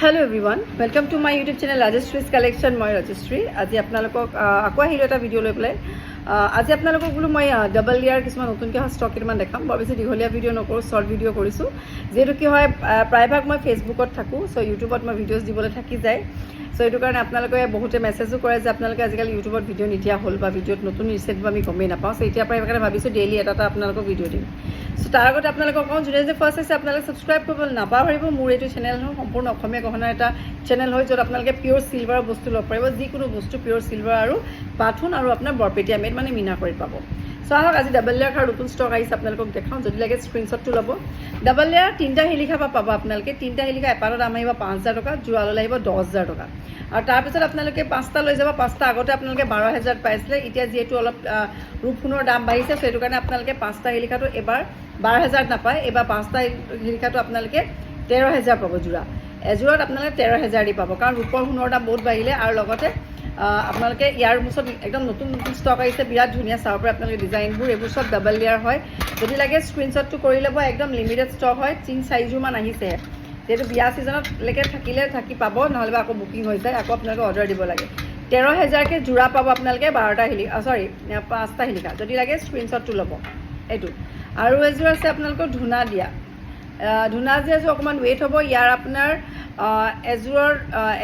Hello everyone, welcome to my YouTube channel Rajeshree's Collection. মই ৰাজশ্ৰী আজি আপোনালোকক আকৌ আহিলোঁ এটা ভিডিঅ' লৈ পেলাই। আজি আপোনালোকক বোলো মই ডাবল লেয়াৰ কিছুমান নতুনকৈ ষ্টক কেইটামান দেখাম। বৰ বেছি দীঘলীয়া ভিডিঅ' নকৰোঁ, শ্বৰ্ট ভিডিঅ' কৰিছোঁ। যিহেতু কি হয় প্ৰায়ভাগ মই ফেচবুকত থাকোঁ, চ' ইউটিউবত মই ভিডিঅ'জ দিবলৈ থাকি যায়। চ' এইটো কাৰণে আপোনালোকে বহুতে মেছেজো কৰে যে আপোনালোকে আজিকালি ইউটিউবত ভিডিঅ' নিদিয়া হ'ল বা ভিডিঅ'ত নতুন ৰিচেণ্ট আমি গমেই নাপাওঁ। চ' এতিয়াৰ পৰা সেইকাৰণে ভাবিছোঁ ডেইলি এটা আপোনালোকক ভিডিঅ' দিম। চ' তাৰ আগতে আপোনালোকক কওঁ, যোনে যে ফাৰ্ষ্ট আছে আপোনালোকে ছাবস্ক্ৰাইব কৰিব নাপাহৰিব। মোৰ এইটো চেনেল হয় সম্পূৰ্ণ অসমীয়া গহনাৰ এটা চেনেল হয়, য'ত আপোনালোকে পিয়'ৰ চিলভাৰৰ বস্তু ল'ব পাৰিব। যিকোনো বস্তু পিয়'ৰ চিলভাৰ আৰু পাথুন আৰু আপোনাৰ বৰপেটীয়া মেড মানে মীনাকৰিত পাব। চ' আহক আজি ডাবল লেয়াৰ খাৰ নতুন ষ্টক আহিছে, আপোনালোকক দেখাওঁ। যদি লাগে স্ক্ৰীনশ্বটটো ল'ব। ডাবল লেয়াৰ তিনিটা শিলিখা পাব আপোনালোকে। তিনিটা শিলিখা এপাতৰ দাম আহিব 5,000 টকা, যোৰা ল'লে আহিব 10,000 টকা। আৰু তাৰপিছত আপোনালোকে 5টা লৈ যাব। 5টা আগতে আপোনালোকে 12,000 পাইছিলে, এতিয়া যিহেতু অলপ ৰূপ সোণৰ দাম বাঢ়িছে, চ' সেইটো কাৰণে আপোনালোকে 5টা শিলিখাটো এবাৰ 12,000 নাপায়। এইবাৰ 5টা শিলিখাটো আপোনালোকে 13,000 পাব যোৰা। এযোৰত আপোনালোকে 13,000 দি পাব, কাৰণ ৰূপৰ সোণৰ দাম বহুত বাঢ়িলে। আৰু লগতে আপোনালোকে ইয়াৰ ওচৰত একদম নতুন নতুন ষ্টক আহিছে, বিৰাট ধুনীয়া। চাব পাৰে আপোনালোকে ডিজাইনবোৰ, এইবোৰ চব ডাবল লেয়াৰ হয়। যদি লাগে স্ক্ৰীনশ্বটটো কৰি ল'ব, একদম লিমিটেড ষ্টক হয়। 3-4যোৰমান আহিছে, যিহেতু বিয়া ছিজনতলৈকে থাকি পাব, নহ'লে আকৌ বুকিং হৈ যায়, আকৌ আপোনালোকে অৰ্ডাৰ দিব লাগে। 13,000কৈ যোৰা পাব আপোনালোকে 5টা শিলিখা। যদি লাগে স্ক্ৰীনশ্বটটো ল'ব এইটো। আৰু এযোৰ আছে আপোনালোকৰ ধূনা দিয়া এযোৰ অকণমান ৱেইট হ'ব। ইয়াৰ আপোনাৰ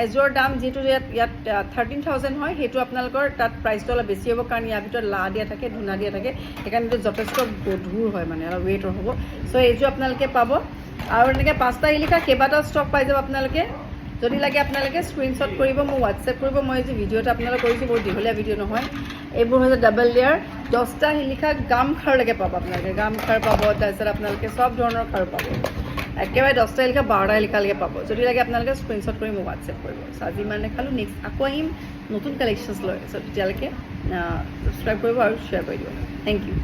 এযোৰৰ দাম যিহেতু ইয়াত 13,000 হয়, সেইটো আপোনালোকৰ তাত প্ৰাইচটো অলপ বেছি হ'ব, কাৰণ ইয়াৰ ভিতৰত লা দিয়া থাকে, ধূনা দিয়া থাকে, সেইকাৰণে এইটো যথেষ্ট গধুৰ হয়, মানে অলপ ৱেইটৰ হ'ব। চ' এইযোৰ আপোনালোকে পাব। আৰু এনেকৈ 5টা শিলিখা কেইবাটাও ষ্টক পাই যাব আপোনালোকে। যদি লাগে আপোনালোকে স্ক্ৰীনশ্বট কৰিব, মোক হোৱাটছএপ কৰিব। মই যি ভিডিঅ'টো আপোনালোকে কৰিছোঁ বহুত দীঘলীয়া ভিডিঅ' নহয়। এইবোৰ হৈছে ডাবল লেয়াৰ 10টা শিলিখা গাম খাৰলৈকে পাব আপোনালোকে। গাম খাৰ পাব, তাৰপিছত আপোনালোকে চব ধৰণৰ খাৰ পাব। একেবাৰে 10টা শিলিখা 12টা শিলিখালৈকে পাব। যদি লাগে আপোনালোকে স্ক্ৰীনশ্বট কৰি মোক হোৱাটছএপ কৰিব। চ' আজি মানে খালোঁ, নেক্সট আকৌ আহিম নতুন কালেকশ্যনছ লৈ। চ' তেতিয়ালৈকে ছাবস্ক্ৰাইব কৰিব আৰু শ্বেয়াৰ কৰি দিব। Thank U.